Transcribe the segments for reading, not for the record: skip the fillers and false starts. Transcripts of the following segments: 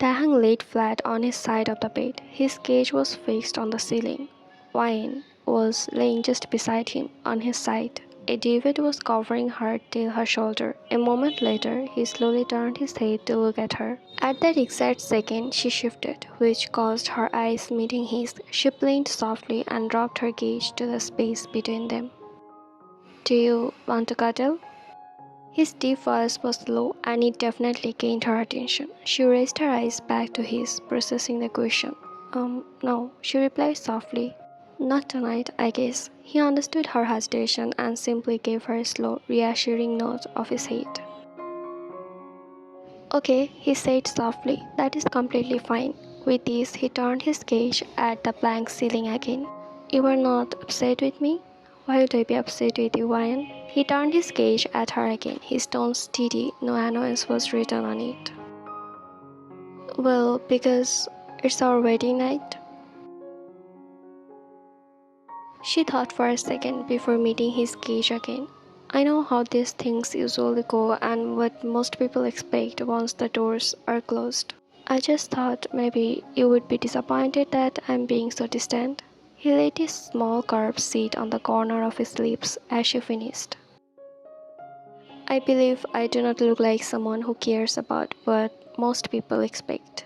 Taehyung laid flat on his side of the bed. His gaze was fixed on the ceiling. Wayne was laying just beside him, on his side. A duvet was covering her till her shoulder. A moment later, he slowly turned his head to look at her. At that exact second, she shifted, which caused her eyes meeting his. She blinked softly and dropped her gaze to the space between them. Do you want to cuddle? His deep voice was low, and it definitely gained her attention. She raised her eyes back to his, processing the question. No, she replied softly. Not tonight, I guess. He understood her hesitation and simply gave her a slow, reassuring nod of his head. Okay, he said softly. That is completely fine. With this, he turned his gaze at the blank ceiling again. You are not upset with me? Why would I be upset with you, Ryan? He turned his gaze at her again, his tone steady, no annoyance was written on it. Well, because it's our wedding night. She thought for a second before meeting his gaze again. I know how these things usually go and what most people expect once the doors are closed. I just thought maybe you would be disappointed that I'm being so distant. He laid his small curved seat on the corner of his lips as she finished. I believe I do not look like someone who cares about what most people expect.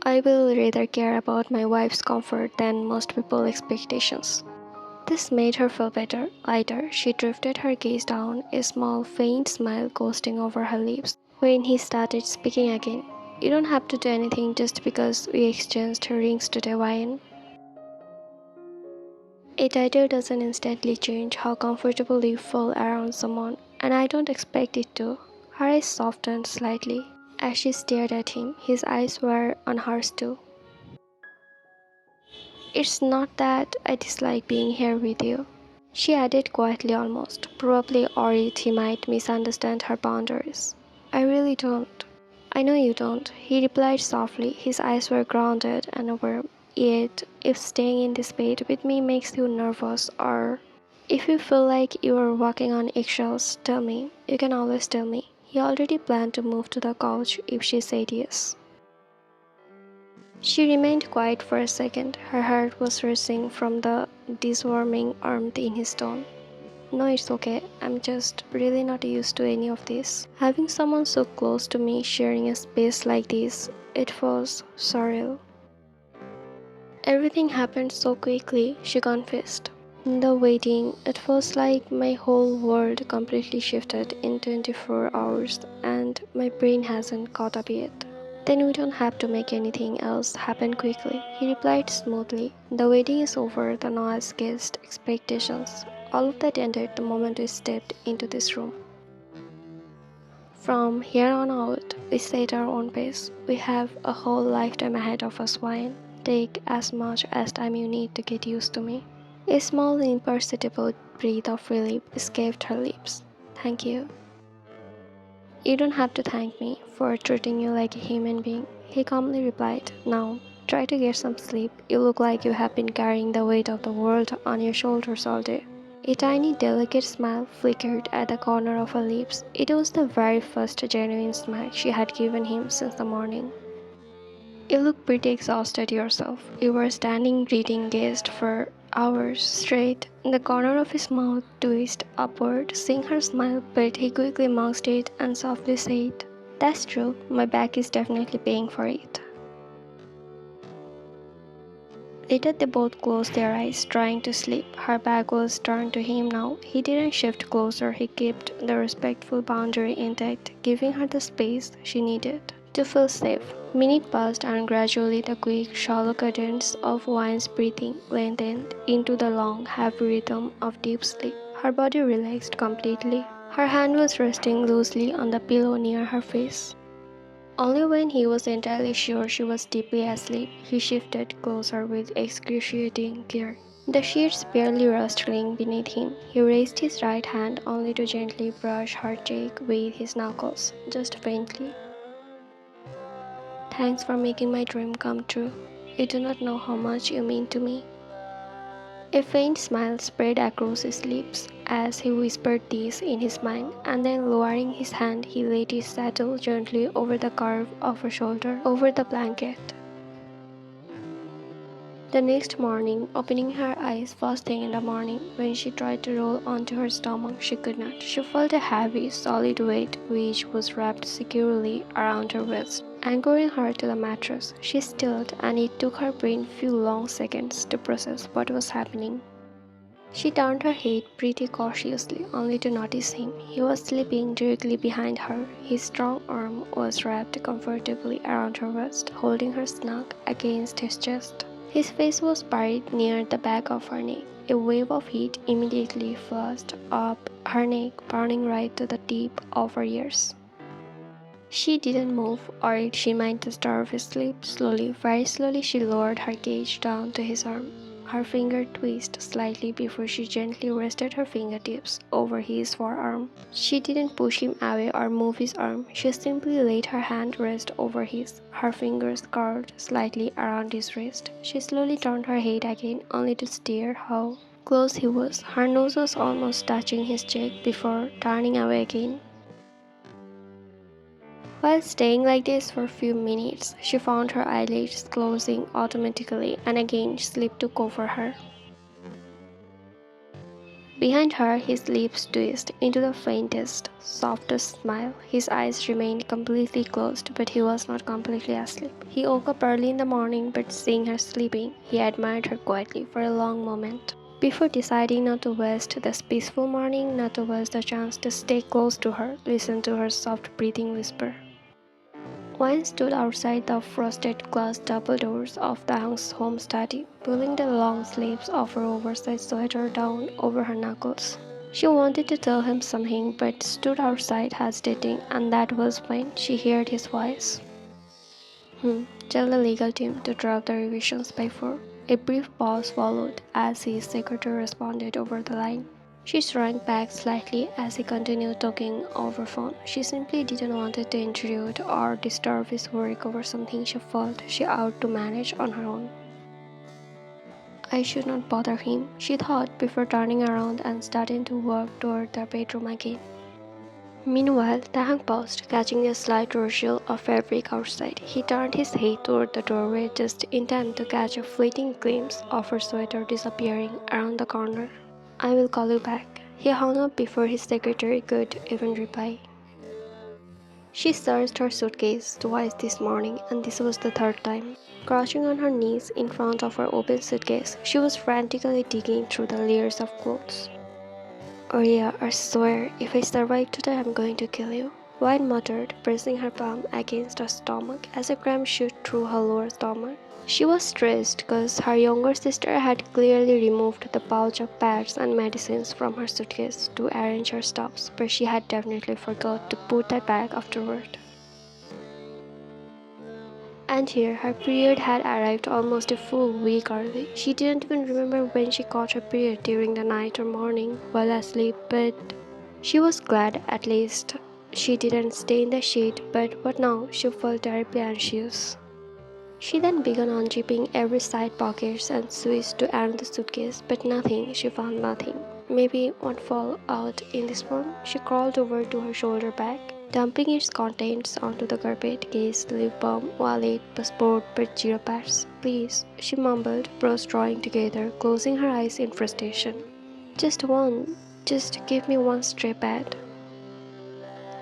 I will rather care about my wife's comfort than most people's expectations. This made her feel better, lighter. She drifted her gaze down, a small, faint smile ghosting over her lips. When he started speaking again, you don't have to do anything just because we exchanged rings today, Ryan. A title doesn't instantly change how comfortable you feel around someone, and I don't expect it to. Her eyes softened slightly as she stared at him. His eyes were on hers too. It's not that I dislike being here with you, she added quietly almost, probably worried he might misunderstand her boundaries. I really don't. I know you don't, he replied softly. His eyes were grounded and warm. Yet, if staying in this bed with me makes you nervous or if you feel like you are walking on eggshells, tell me. You can always tell me. He already planned to move to the couch if she said yes. She remained quiet for a second. Her heart was racing from the diswarming warmth in his tone. No, it's okay. I'm just really not used to any of this. Having someone so close to me sharing a space like this, it was surreal. Everything happened so quickly, she confessed. The wedding, it feels like my whole world completely shifted in 24 hours and my brain hasn't caught up yet. Then we don't have to make anything else happen quickly, he replied smoothly. The wedding is over, the noise, guest, expectations. All of that ended the moment we stepped into this room. From here on out, we set our own pace. We have a whole lifetime ahead of us, Wine. Take as much as time you need to get used to me. A small, imperceptible breath of relief escaped her lips. Thank you. You don't have to thank me for treating you like a human being, he calmly replied. Now, try to get some sleep. You look like you have been carrying the weight of the world on your shoulders all day. A tiny, delicate smile flickered at the corner of her lips. It was the very first genuine smile she had given him since the morning. You look pretty exhausted yourself. You were standing reading gazed for hours straight. The corner of his mouth twisted upward, seeing her smile, but he quickly masked it and softly said, That's true, my back is definitely paying for it. Later they both closed their eyes, trying to sleep. Her back was turned to him now. He didn't shift closer, he kept the respectful boundary intact, giving her the space she needed to feel safe. Minutes passed and gradually the quick, shallow cadence of Wine's breathing lengthened into the long, heavy rhythm of deep sleep. Her body relaxed completely. Her hand was resting loosely on the pillow near her face. Only when he was entirely sure she was deeply asleep, he shifted closer with excruciating care. The sheets barely rustling beneath him, he raised his right hand only to gently brush her cheek with his knuckles, just faintly. Thanks for making my dream come true. You do not know how much you mean to me. A faint smile spread across his lips as he whispered this in his mind, and then lowering his hand, he laid his saddle gently over the curve of her shoulder, over the blanket. The next morning, opening her eyes first thing in the morning, when she tried to roll onto her stomach, she could not. She felt a heavy, solid weight which was wrapped securely around her waist, anchoring her to the mattress. She stilled, and it took her brain few long seconds to process what was happening. She turned her head pretty cautiously, only to notice him. He was sleeping directly behind her. His strong arm was wrapped comfortably around her waist, holding her snug against his chest. His face was buried near the back of her neck. A wave of heat immediately flashed up her neck, burning right to the tip of her ears. She didn't move, or she might disturb his sleep. Slowly, very slowly, she lowered her gaze down to his arm. Her finger twisted slightly before she gently rested her fingertips over his forearm. She didn't push him away or move his arm. She simply let her hand rest over his. Her fingers curled slightly around his wrist. She slowly turned her head again, only to stare how close he was. Her nose was almost touching his cheek before turning away again. While staying like this for a few minutes, she found her eyelids closing automatically, and again sleep took over her. Behind her, his lips twisted into the faintest, softest smile. His eyes remained completely closed, but he was not completely asleep. He woke up early in the morning, but seeing her sleeping, he admired her quietly for a long moment, before deciding not to waste this peaceful morning, not to waste the chance to stay close to her, listen to her soft breathing whisper. Wine stood outside the frosted glass double doors of taehyung's home study, pulling the long sleeves of her oversized sweater down over her knuckles. She wanted to tell him something, but stood outside hesitating, and that was when she heard his voice. Tell the legal team to drop the revisions by 4. A brief pause followed as his secretary responded over the line. She shrank back slightly as he continued talking over phone. She simply didn't want to intrude or disturb his work over something she felt she ought to manage on her own. I should not bother him, she thought before turning around and starting to walk toward the bedroom again. Meanwhile, Taehyung paused, catching a slight rustle of fabric outside. He turned his head toward the doorway just in time to catch a fleeting glimpse of her sweater disappearing around the corner. I will call you back. He hung up before his secretary could even reply. She searched her suitcase twice this morning, and this was the third time. Crouching on her knees in front of her open suitcase, she was frantically digging through the layers of clothes. Oh yeah, I swear, if I survive today, I'm going to kill you, Wine muttered, pressing her palm against her stomach as a cramp shot through her lower stomach. She was stressed because her younger sister had clearly removed the pouch of pads and medicines from her suitcase to arrange her stuffs, but she had definitely forgot to put that back afterward. And here, her period had arrived almost a full week early. She didn't even remember when she caught her period during the night or morning while asleep, but she was glad at least she didn't stay in the shade. But now she felt terribly anxious. She then began unzipping every side pockets and switched to another suitcase, but nothing, she found nothing. Maybe one fall out in this one. She crawled over to her shoulder bag, dumping its contents onto the carpet, case, lip balm, wallet, passport, but zero pads. Please, she mumbled, brows drawing together, closing her eyes in frustration. Just one, just give me one stray pad.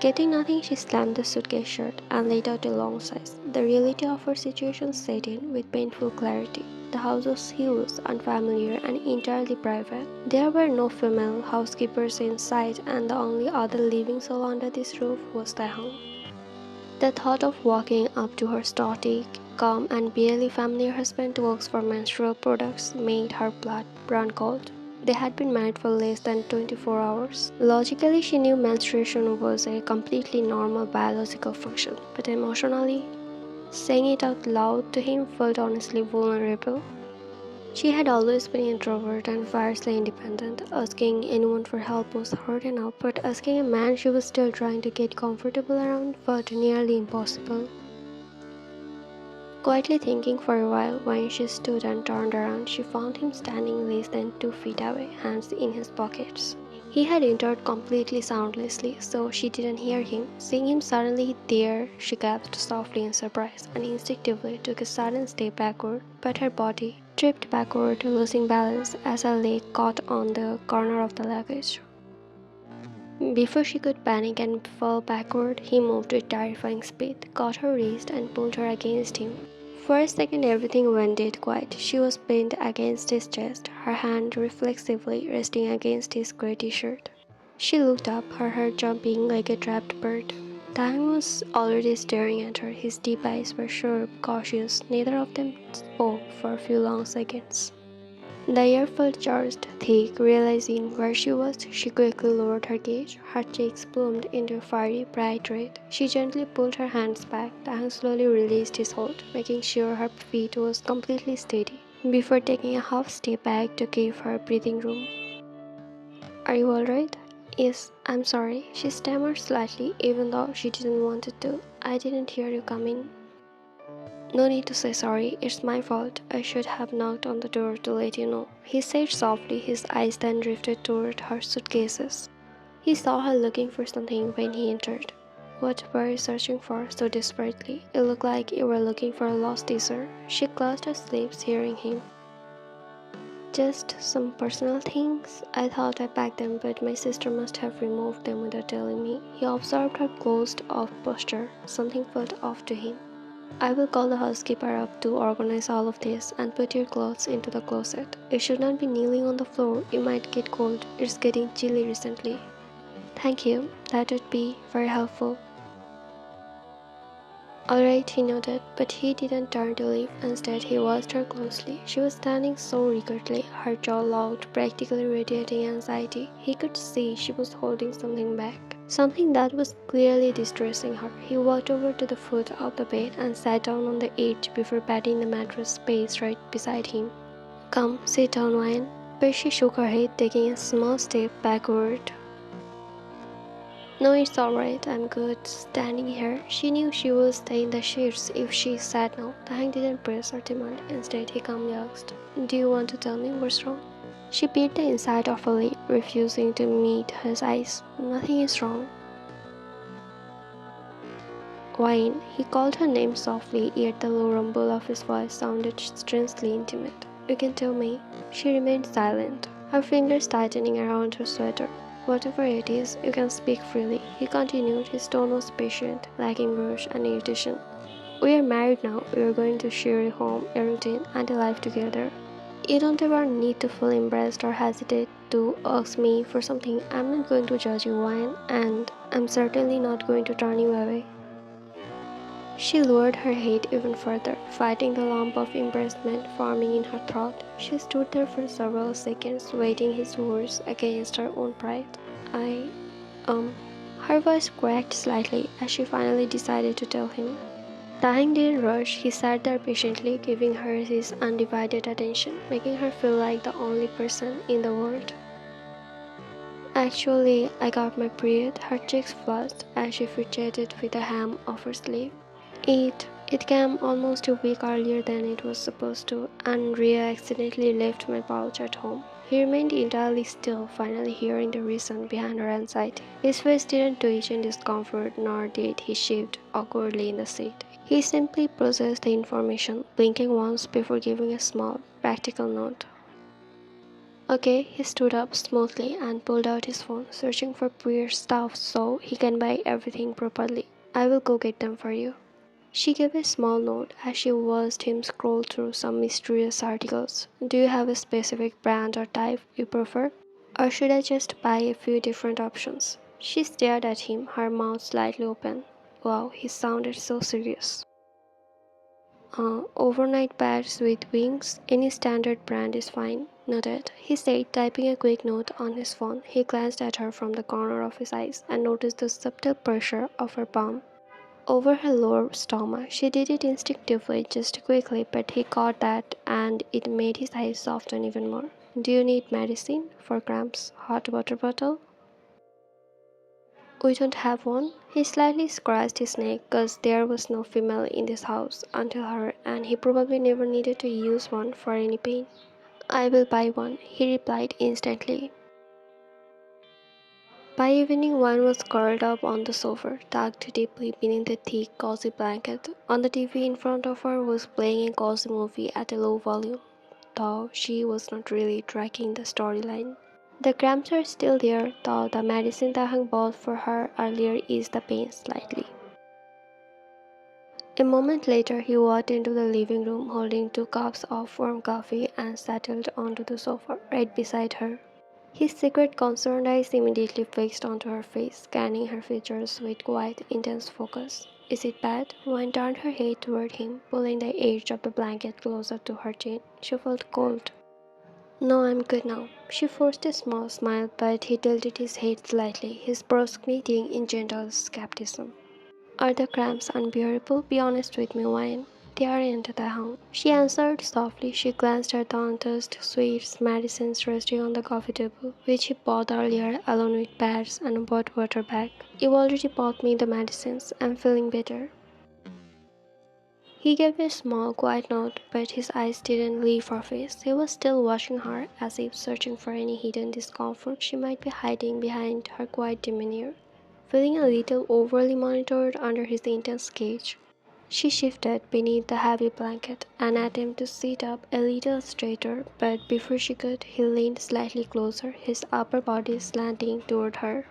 Getting nothing, she slammed the suitcase shut and let out a long sigh. The reality of her situation set in with painful clarity. The house was huge, unfamiliar, and entirely private. There were no female housekeepers in sight, and the only other living soul under this roof was Taehyung. The thought of walking up to her static, calm, and barely familiar husband to ask for menstrual products made her blood run cold. They had been married for less than 24 hours. Logically, she knew menstruation was a completely normal biological function, but emotionally, saying it out loud to him felt honestly vulnerable. She had always been introvert and fiercely independent. Asking anyone for help was hard enough, but asking a man she was still trying to get comfortable around felt nearly impossible. Quietly thinking for a while, when she stood and turned around, she found him standing less than 2 feet away, hands in his pockets. He had entered completely soundlessly, so she didn't hear him. Seeing him suddenly there, she gasped softly in surprise and instinctively took a sudden step backward, but her body tripped backward, losing balance as her leg caught on the corner of the luggage. Before she could panic and fall backward, he moved with terrifying speed, caught her wrist and pulled her against him. For a second everything went dead quiet. She was pinned against his chest, her hand reflexively resting against his grey t-shirt. She looked up, her heart jumping like a trapped bird. Taehyung was already staring at her. His deep eyes were sharp, cautious. Neither of them spoke for a few long seconds. The air felt charged, thick. Realizing where she was, she quickly lowered her gaze. Her cheeks bloomed into a fiery, bright red. She gently pulled her hands back. Taehyung slowly released his hold, making sure her feet was completely steady, before taking a half step back to give her breathing room. Are you alright? Yes, I'm sorry. She stammered slightly, even though she didn't want it to. I didn't hear you coming. No need to say sorry, it's my fault. I should have knocked on the door to let you know, he said softly, his eyes then drifted toward her suitcases. He saw her looking for something when he entered. What were you searching for so desperately? It looked like you were looking for a lost teaser. She closed her lips, hearing him. Just some personal things. I thought I packed them, but my sister must have removed them without telling me. He observed her closed-off posture. Something felt off to him. I will call the housekeeper up to organize all of this and put your clothes into the closet. You should not be kneeling on the floor. You might get cold. It's getting chilly recently. Thank you. That would be very helpful. Alright, he nodded, but he didn't turn to leave. Instead, he watched her closely. She was standing so rigidly, her jaw locked, practically radiating anxiety. He could see she was holding something back, something that was clearly distressing her. He walked over to the foot of the bed and sat down on the edge before patting the mattress space right beside him. Come, sit down, Wayne. But she shook her head, taking a small step backward. No, it's alright, I'm good. Standing here, she knew she would stay in the sheets if she sat now. Taehyung didn't press or demand. Instead, he calmly asked, do you want to tell me what's wrong? She bit the inside of her lip, refusing to meet his eyes. Nothing is wrong. Wine. He called her name softly, yet the low rumble of his voice sounded strangely intimate. You can tell me. She remained silent, her fingers tightening around her sweater. Whatever it is, you can speak freely, he continued. His tone was patient, lacking rush and irritation. We are married now. We are going to share a home, a routine, and a life together. You don't ever need to feel embarrassed or hesitate to ask me for something. I'm not going to judge you, Wine, and I'm certainly not going to turn you away. She lowered her head even further, fighting the lump of embarrassment forming in her throat. She stood there for several seconds, weighing his words against her own pride. I, Her voice cracked slightly as she finally decided to tell him. Taehyung didn't rush. He sat there patiently, giving her his undivided attention, making her feel like the only person in the world. Actually, I got my period. Her cheeks flushed as she fidgeted with the hem of her sleeve. It came almost a week earlier than it was supposed to, and Rhea accidentally left my pouch at home. He remained entirely still, finally hearing the reason behind her anxiety. His face didn't twitch in discomfort, nor did he shift awkwardly in the seat. He simply processed the information, blinking once before giving a small, practical nod. Okay, he stood up smoothly and pulled out his phone, searching for prayer stuff so he can buy everything properly. I will go get them for you. She gave a small nod as she watched him scroll through some mysterious articles. Do you have a specific brand or type you prefer? Or should I just buy a few different options? She stared at him, her mouth slightly open. Wow, he sounded so serious. Overnight pads with wings, any standard brand is fine. Noted, he said, typing a quick note on his phone. He glanced at her from the corner of his eyes and noticed the subtle pressure of her palm over her lower stomach. She did it instinctively, just quickly, but he caught that and it made his eyes soften even more. Do you need medicine for cramps? Hot water bottle? We don't have one. He slightly scratched his neck because there was no female in this house until her, and he probably never needed to use one for any pain. I will buy one, he replied instantly. By evening, one was curled up on the sofa, tucked deeply beneath a thick, cozy blanket. On the TV in front of her was playing a cozy movie at a low volume, though she was not really tracking the storyline. The cramps are still there, though the medicine Taehyung bought for her earlier eased the pain slightly. A moment later, he walked into the living room holding 2 cups of warm coffee and settled onto the sofa right beside her. His secret concerned eyes immediately fixed onto her face, scanning her features with quite intense focus. Is it bad? Wynne turned her head toward him, pulling the edge of the blanket closer to her chin. She felt cold. No, I'm good now. She forced a small smile, but he tilted his head slightly, his brows knitting in gentle skepticism. Are the cramps unbearable? Be honest with me, Wine. They aren't at home. She answered softly. She glanced at the untouched sweets medicines resting on the coffee table, which he bought earlier along with pads and a bottled water bag. You've already bought me the medicines. I'm feeling better. He gave a small, quiet nod, but his eyes didn't leave her face. He was still watching her, as if searching for any hidden discomfort she might be hiding behind her quiet demeanor. Feeling a little overly monitored under his intense gaze, she shifted beneath the heavy blanket and attempted to sit up a little straighter, but before she could, he leaned slightly closer, his upper body slanting toward her.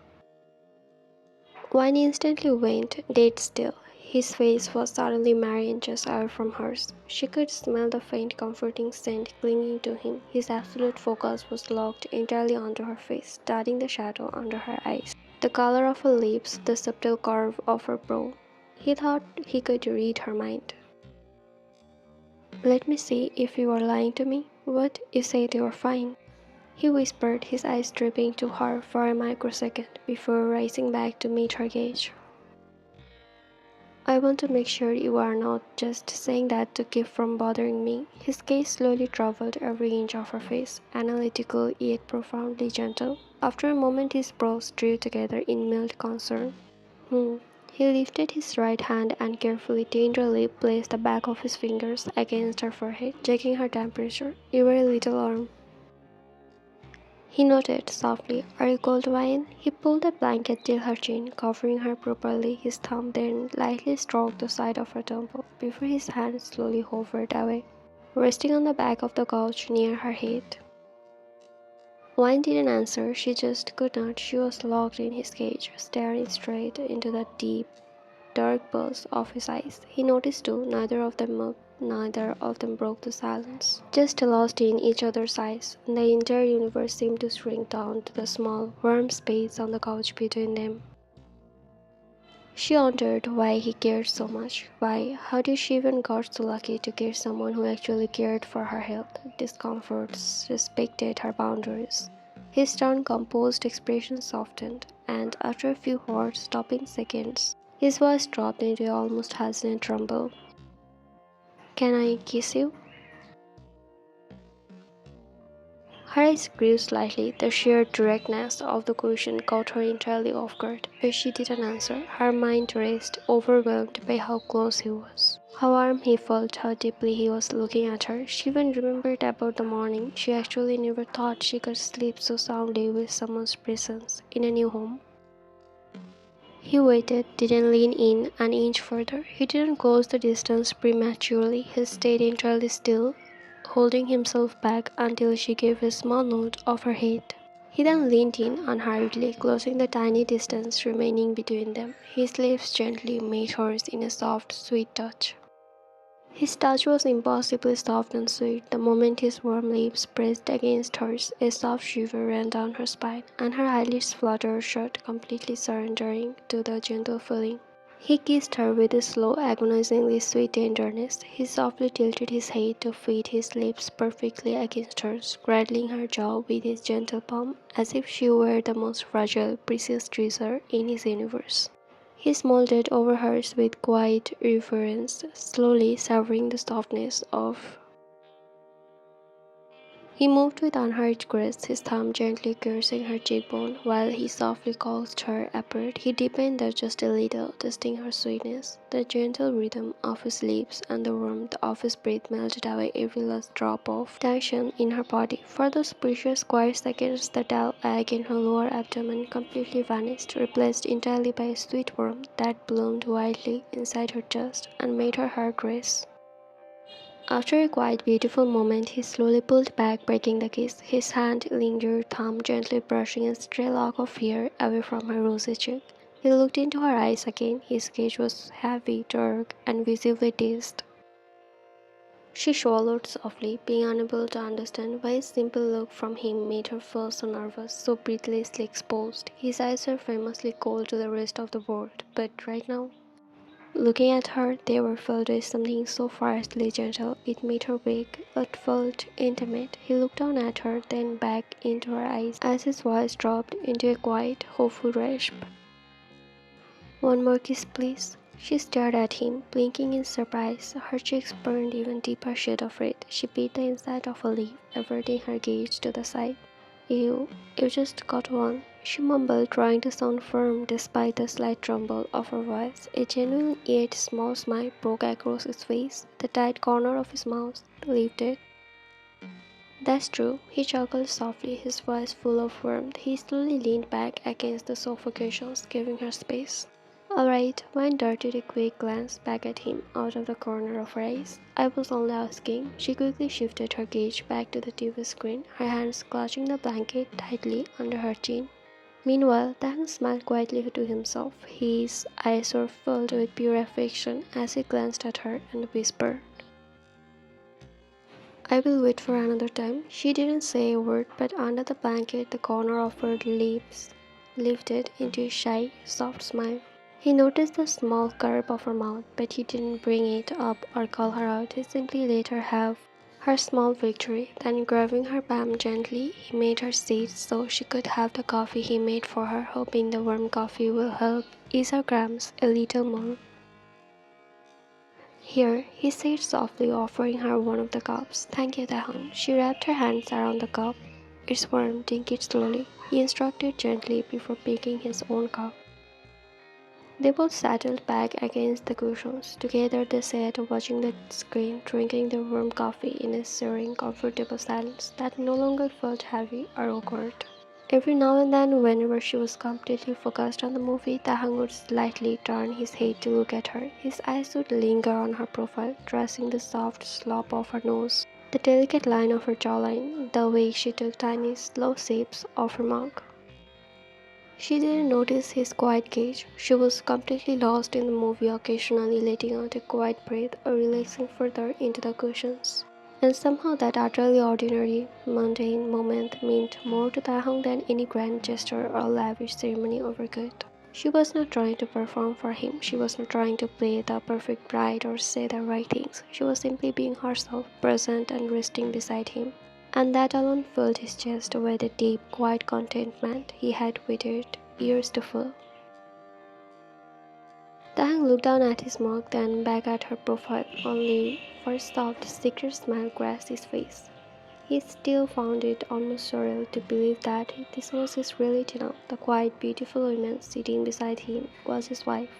Wine instantly went dead still. His face was suddenly mere inches away from hers. She could smell the faint comforting scent clinging to him. His absolute focus was locked entirely onto her face, studying the shadow under her eyes, the color of her lips, the subtle curve of her brow. He thought he could read her mind. Let me see if you are lying to me. What? You said you were fine. He whispered, his eyes dripping to her for a microsecond before rising back to meet her gaze. I want to make sure you are not just saying that to keep from bothering me. His gaze slowly traveled every inch of her face, analytical yet profoundly gentle. After a moment his brows drew together in mild concern. Hmm. He lifted his right hand and carefully, tenderly placed the back of his fingers against her forehead, checking her temperature. You were a little warm. He nodded softly. Are you cold, Wine? He pulled the blanket till her chin, covering her properly. His thumb then lightly stroked the side of her temple, before his hand slowly hovered away, resting on the back of the couch near her head. Wine didn't answer. She just could not. She was locked in his cage, staring straight into the deep, dark pulse of his eyes. He noticed too, neither of them moved, neither of them broke the silence. Just lost in each other's eyes, the entire universe seemed to shrink down to the small, warm space on the couch between them. She wondered why he cared so much. Why? How did she even got so lucky to get someone who actually cared for her health, discomforts, respected her boundaries? His stern, composed expression softened, and after a few hard, stopping seconds, his voice dropped into an almost hesitant rumble. Can I kiss you? Her eyes grew slightly. The sheer directness of the question caught her entirely off guard, but she didn't answer. Her mind raced, overwhelmed by how close he was, how warm he felt, how deeply he was looking at her. She even remembered about the morning. She actually never thought she could sleep so soundly with someone's presence in a new home. He waited, didn't lean in an inch further. He didn't close the distance prematurely. He stayed entirely still, holding himself back until she gave a small nod of her head. He then leaned in unhurriedly, closing the tiny distance remaining between them. His lips gently met hers in a soft, sweet touch. His touch was impossibly soft and sweet. The moment his warm lips pressed against hers, a soft shiver ran down her spine, and her eyelids fluttered shut, completely surrendering to the gentle feeling. He kissed her with a slow, agonizingly sweet tenderness. He softly tilted his head to fit his lips perfectly against hers, cradling her jaw with his gentle palm, as if she were the most fragile, precious treasure in his universe. He molded over hers with quiet reverence, slowly savoring the softness of He moved with unhurried grace, his thumb gently caressing her cheekbone, while he softly coaxed her apart. He deepened her just a little, tasting her sweetness. The gentle rhythm of his lips and the warmth of his breath melted away every last drop of tension in her body. For those precious quiet seconds, the dull ache in her lower abdomen completely vanished, replaced entirely by a sweet warmth that bloomed wildly inside her chest and made her heart race. After a quiet, beautiful moment, he slowly pulled back, breaking the kiss. His hand lingered, thumb gently brushing a stray lock of hair away from her rosy cheek. He looked into her eyes again. His gaze was heavy, dark, and visibly dazed. She swallowed softly, being unable to understand why a simple look from him made her feel so nervous, so breathlessly exposed. His eyes were famously cold to the rest of the world, but right now, looking at her, they were filled with something so fiercely gentle it made her weak. It felt intimate. He looked down at her, then back into her eyes as his voice dropped into a quiet, hopeful rasp. "One more kiss, please." She stared at him, blinking in surprise. Her cheeks burned even deeper shade of red. She bit the inside of a lip, averting her gaze to the side. You just got one," she mumbled, trying to sound firm despite the slight tremble of her voice. A genuine yet small smile broke across his face. The tight corner of his mouth lifted. "That's true," he chuckled softly, his voice full of warmth. He slowly leaned back against the sofa cushions, giving her space. "All right," Wayne darted a quick glance back at him out of the corner of her eyes. "I was only asking." She quickly shifted her gaze back to the TV screen, her hands clutching the blanket tightly under her chin. Meanwhile, Dan smiled quietly to himself. His eyes were filled with pure affection as he glanced at her and whispered, "I will wait for another time." She didn't say a word, but under the blanket, the corner of her lips lifted into a shy, soft smile. He noticed the small curve of her mouth, but he didn't bring it up or call her out. He simply let her have her small victory. Then, grabbing her palm gently, he made her sit so she could have the coffee he made for her, hoping the warm coffee will help ease her cramps a little more. "Here," he said softly, offering her one of the cups. "Thank you, Taehyung." She wrapped her hands around the cup. "It's warm, drink it slowly," he instructed gently before picking his own cup. They both settled back against the cushions. Together they sat watching the screen, drinking their warm coffee in a serene, comfortable silence that no longer felt heavy or awkward. Every now and then, whenever she was completely focused on the movie, Taehyung would slightly turn his head to look at her. His eyes would linger on her profile, tracing the soft slope of her nose, the delicate line of her jawline, the way she took tiny, slow sips of her mug. She didn't notice his quiet gaze. She was completely lost in the movie, occasionally letting out a quiet breath or relaxing further into the cushions. And somehow that utterly ordinary, mundane moment meant more to Taehyung than any grand gesture or lavish ceremony ever could. She was not trying to perform for him. She was not trying to play the perfect bride or say the right things. She was simply being herself, present and resting beside him. And that alone filled his chest with a deep, quiet contentment he had waited years to feel. Taehyung looked down at his mug, then back at her profile, only for a soft, secret smile graced his face. He still found it almost surreal to believe that this was his reality now. The quiet, beautiful woman sitting beside him was his wife.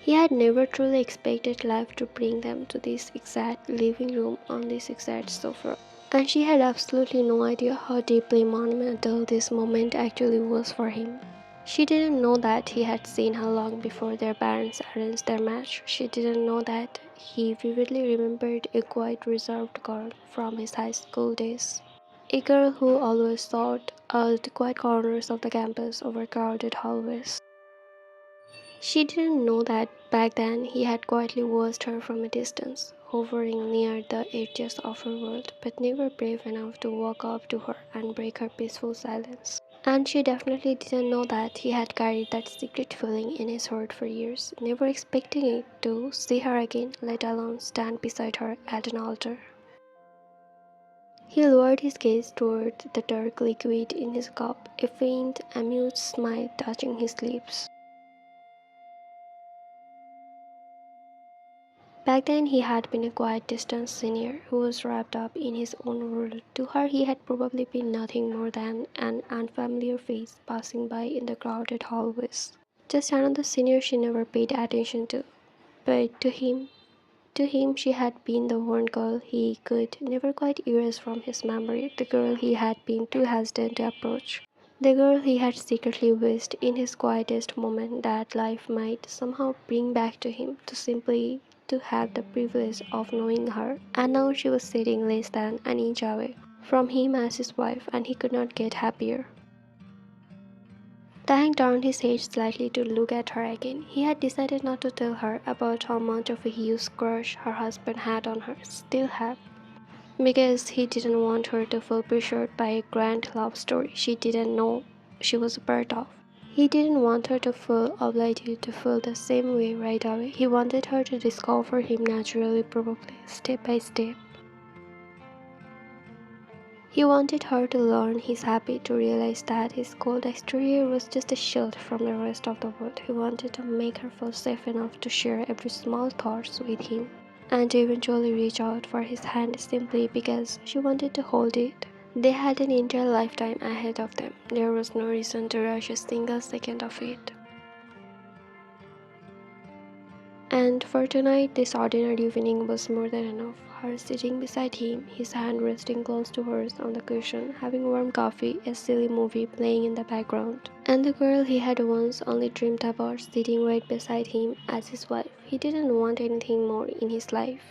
He had never truly expected life to bring them to this exact living room on this exact sofa. And she had absolutely no idea how deeply monumental this moment actually was for him. She didn't know that he had seen her long before their parents arranged their match. She didn't know that he vividly remembered a quiet, reserved girl from his high school days. A girl who always sought out the quiet corners of the campus over crowded hallways. She didn't know that back then he had quietly watched her from a distance, hovering near the edges of her world, but never brave enough to walk up to her and break her peaceful silence. And she definitely didn't know that he had carried that secret feeling in his heart for years, never expecting it to see her again, let alone stand beside her at an altar. He lowered his gaze toward the dark liquid in his cup, a faint, amused smile touching his lips. Back then, he had been a quiet, distant senior who was wrapped up in his own world. To her, he had probably been nothing more than an unfamiliar face passing by in the crowded hallways. Just another senior she never paid attention to. But to him, she had been the one girl he could never quite erase from his memory, the girl he had been too hesitant to approach. The girl he had secretly wished in his quietest moment that life might somehow bring back to him, to simply to have the privilege of knowing her. And now she was sitting less than an inch away from him as his wife, and he could not get happier. Taehyung turned his head slightly to look at her again. He had decided not to tell her about how much of a huge crush her husband had on her, still had, because he didn't want her to feel pressured by a grand love story she didn't know she was a part of. He didn't want her to feel obligated to feel the same way right away. He wanted her to discover him naturally, probably step by step. He wanted her to learn his habit, to realize that his cold exterior was just a shield from the rest of the world. He wanted to make her feel safe enough to share every small thought with him, and to eventually reach out for his hand simply because she wanted to hold it. They had an entire lifetime ahead of them. There was no reason to rush a single second of it. And for tonight, this ordinary evening was more than enough. Her sitting beside him, his hand resting close to hers on the cushion, having warm coffee, a silly movie playing in the background. And the girl he had once only dreamed about sitting right beside him as his wife. He didn't want anything more in his life.